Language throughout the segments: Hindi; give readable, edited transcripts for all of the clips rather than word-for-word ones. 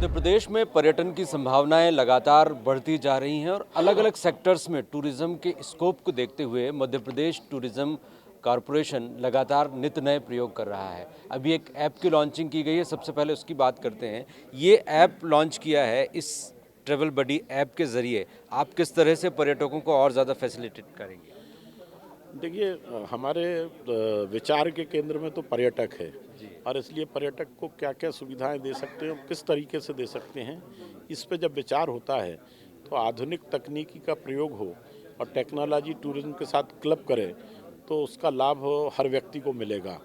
मध्य प्रदेश में पर्यटन की संभावनाएं लगातार बढ़ती जा रही हैं और अलग अलग सेक्टर्स में टूरिज्म के स्कोप को देखते हुए मध्य प्रदेश टूरिज्म कॉरपोरेशन लगातार नित नए प्रयोग कर रहा है। अभी एक ऐप की लॉन्चिंग की गई है, सबसे पहले उसकी बात करते हैं। ये ऐप लॉन्च किया है, इस ट्रैवल बडी ऐप के ज़रिए आप किस तरह से पर्यटकों को और ज़्यादा फैसिलिटेट करेंगे? देखिए हमारे विचार के केंद्र में तो पर्यटक है जी। और इसलिए पर्यटक को क्या क्या सुविधाएं दे सकते हैं और किस तरीके से दे सकते हैं, इस पे जब विचार होता है तो आधुनिक तकनीकी का प्रयोग हो और टेक्नोलॉजी टूरिज्म के साथ क्लब करे तो उसका लाभ हर व्यक्ति को मिलेगा।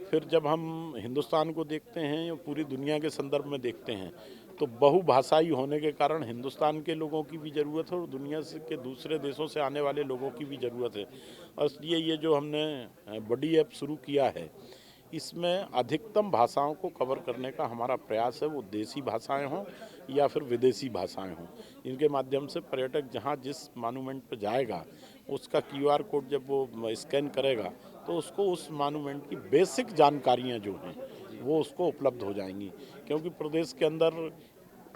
फिर जब हम हिंदुस्तान को देखते हैं या पूरी दुनिया के संदर्भ में देखते हैं तो बहुभाषाई होने के कारण हिंदुस्तान के लोगों की भी ज़रूरत है और दुनिया से के दूसरे देशों से आने वाले लोगों की भी ज़रूरत है। और इसलिए ये जो हमने बड़ी ऐप शुरू किया है, इसमें अधिकतम भाषाओं को कवर करने का हमारा प्रयास है, वो देसी भाषाएं हों या फिर विदेशी भाषाएं हों। इनके माध्यम से पर्यटक जहां जिस मॉन्यूमेंट पर जाएगा उसका क्यूआर कोड जब वो स्कैन करेगा तो उसको उस मॉन्यूमेंट की बेसिक जानकारियां जो हैं वो उसको उपलब्ध हो जाएंगी, क्योंकि प्रदेश के अंदर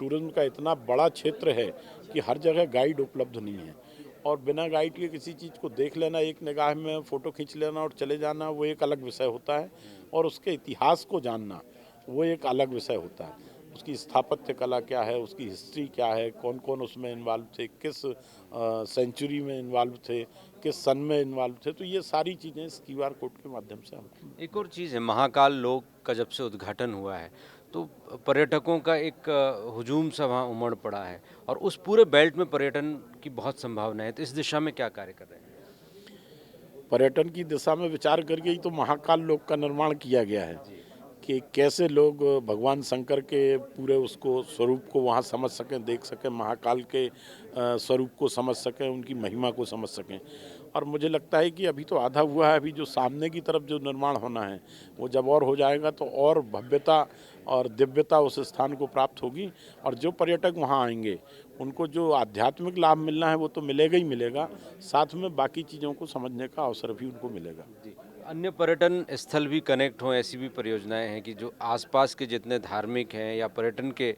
टूरिज्म का इतना बड़ा क्षेत्र है कि हर जगह गाइड उपलब्ध नहीं है और बिना गाइड के किसी चीज़ को देख लेना, एक निगाह में फ़ोटो खींच लेना और चले जाना, वो एक अलग विषय होता है और उसके इतिहास को जानना वो एक अलग विषय होता है। उसकी स्थापत्य कला क्या है, उसकी हिस्ट्री क्या है, कौन कौन उसमें इन्वॉल्व थे, किस सेंचुरी में इन्वॉल्व थे, किस सन में इन्वॉल्व थे, तो ये सारी चीज़ें इस क्यूआर कोड के माध्यम से हम। एक और चीज़ है, महाकाल लोक का जब से उद्घाटन हुआ है तो पर्यटकों का एक हुजूम सा वहाँ उमड़ पड़ा है और उस पूरे बेल्ट में पर्यटन की बहुत संभावना है। तो इस दिशा में क्या कार्य कर रहे हैं? पर्यटन की दिशा में विचार करके ही तो महाकाल लोक का निर्माण किया गया है कि कैसे लोग भगवान शंकर के पूरे उसको स्वरूप को वहाँ समझ सकें, देख सकें, महाकाल के स्वरूप को समझ सकें, उनकी महिमा को समझ सकें। और मुझे लगता है कि अभी तो आधा हुआ है, अभी जो सामने की तरफ जो निर्माण होना है वो जब और हो जाएगा तो और भव्यता और दिव्यता उस स्थान को प्राप्त होगी और जो पर्यटक वहाँ आएंगे उनको जो आध्यात्मिक लाभ मिलना है वो तो मिलेगा ही मिलेगा, साथ में बाकी चीज़ों को समझने का अवसर भी उनको मिलेगा। जी। अन्य पर्यटन स्थल भी कनेक्ट हों, ऐसी भी परियोजनाएं हैं कि जो आसपास के जितने धार्मिक हैं या पर्यटन के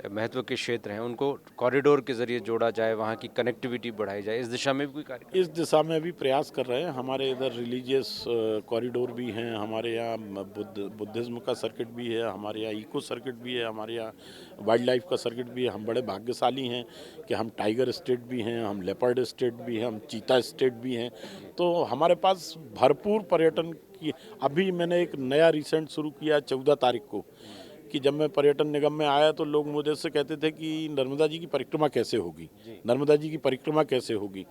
महत्व के क्षेत्र हैं उनको कॉरिडोर के जरिए जोड़ा जाए, वहाँ की कनेक्टिविटी बढ़ाई जाए, इस दिशा में भी कोई कार्य? इस दिशा में भी प्रयास कर रहे हैं। हमारे इधर रिलीजियस कॉरिडोर भी हैं, हमारे यहाँ बुद्धिज़्म का सर्किट भी है, हमारे यहाँ इको सर्किट भी है, हमारे यहाँ वाइल्ड लाइफ का सर्किट भी है। हम बड़े भाग्यशाली हैं कि हम टाइगर स्टेट भी हैं, हम लेपर्ड स्टेट भी हैं, हम चीता स्टेट भी हैं। तो हमारे पास भरपूर पर्यटन की। अभी मैंने एक नया रिसेंट शुरू किया 14 तारीख को, कि जब मैं पर्यटन निगम में आया तो लोग मुझे से कहते थे कि नर्मदा जी की परिक्रमा कैसे होगी, नर्मदा जी की परिक्रमा कैसे होगी।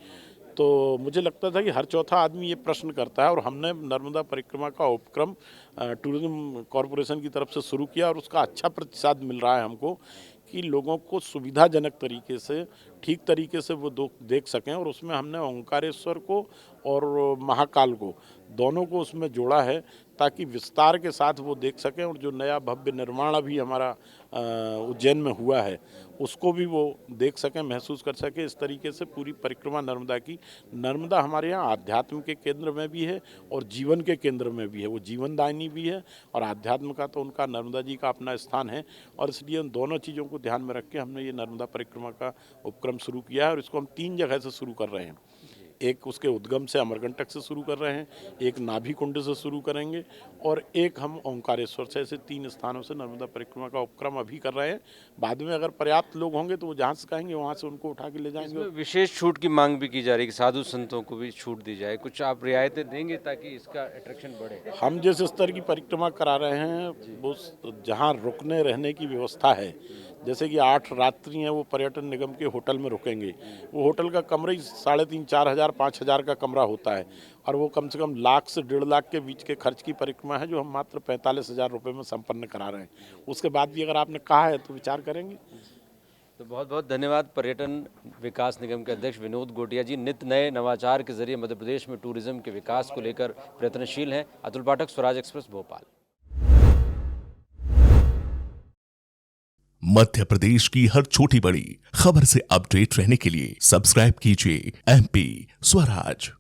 तो मुझे लगता था कि हर चौथा आदमी ये प्रश्न करता है और हमने नर्मदा परिक्रमा का उपक्रम टूरिज्म कॉरपोरेशन की तरफ से शुरू किया और उसका अच्छा प्रतिसाद मिल रहा है हमको कि लोगों को सुविधाजनक तरीके से, ठीक तरीके से वो देख सकें। और उसमें हमने ओंकारेश्वर को और महाकाल को दोनों को उसमें जोड़ा है ताकि विस्तार के साथ वो देख सकें और जो नया भव्य निर्माण अभी हमारा उज्जैन में हुआ है उसको भी वो देख सकें, महसूस कर सकें। इस तरीके से पूरी परिक्रमा नर्मदा की, नर्मदा हमारे यहाँ आध्यात्म के केंद्र में भी है और जीवन के केंद्र में भी है, वो जीवनदायिनी भी है और आध्यात्म का तो उनका नर्मदा जी का अपना स्थान है। और इसलिए उन दोनों चीज़ों को ध्यान में रख के हमने ये नर्मदा परिक्रमा का उपक्रम शुरू किया है और इसको हम 3 जगह से शुरू कर रहे हैं। एक उसके उद्गम से अमरकंटक से शुरू कर रहे हैं, एक नाभि कुंड से शुरू करेंगे और एक हम ओंकारेश्वर से। ऐसे 3 स्थानों से नर्मदा परिक्रमा का उपक्रम अभी कर रहे हैं। बाद में अगर पर्याप्त लोग होंगे तो वो जहाँ से कहेंगे वहाँ से उनको उठा के ले जाएंगे। इसमें विशेष छूट की मांग भी की जा रही है कि साधु संतों को भी छूट दी जाए, कुछ आप रियायतें देंगे ताकि इसका अट्रैक्शन बढ़े? हम जिस स्तर की परिक्रमा करा रहे हैं वो जहाँ रुकने रहने की व्यवस्था है, जैसे कि 8 रात्रि हैं वो पर्यटन निगम के होटल में रुकेंगे। वो होटल का कमरा ही 3,500-4,000 5,000 का कमरा होता है और वो कम से कम लाख से 1.5 लाख के बीच के खर्च की परिक्रमा है जो हम मात्र 45,000 रुपये में संपन्न करा रहे हैं। उसके बाद भी अगर आपने कहा है तो विचार करेंगे। तो बहुत बहुत धन्यवाद। पर्यटन विकास निगम के अध्यक्ष विनोद गोटिया जी नित नए नवाचार के जरिए मध्य प्रदेश में टूरिज्म के विकास को लेकर प्रयत्नशील हैं। अतुल पाठक, स्वराज एक्सप्रेस, भोपाल। मध्य प्रदेश की हर छोटी बड़ी खबर से अपडेट रहने के लिए सब्सक्राइब कीजिए MP स्वराज।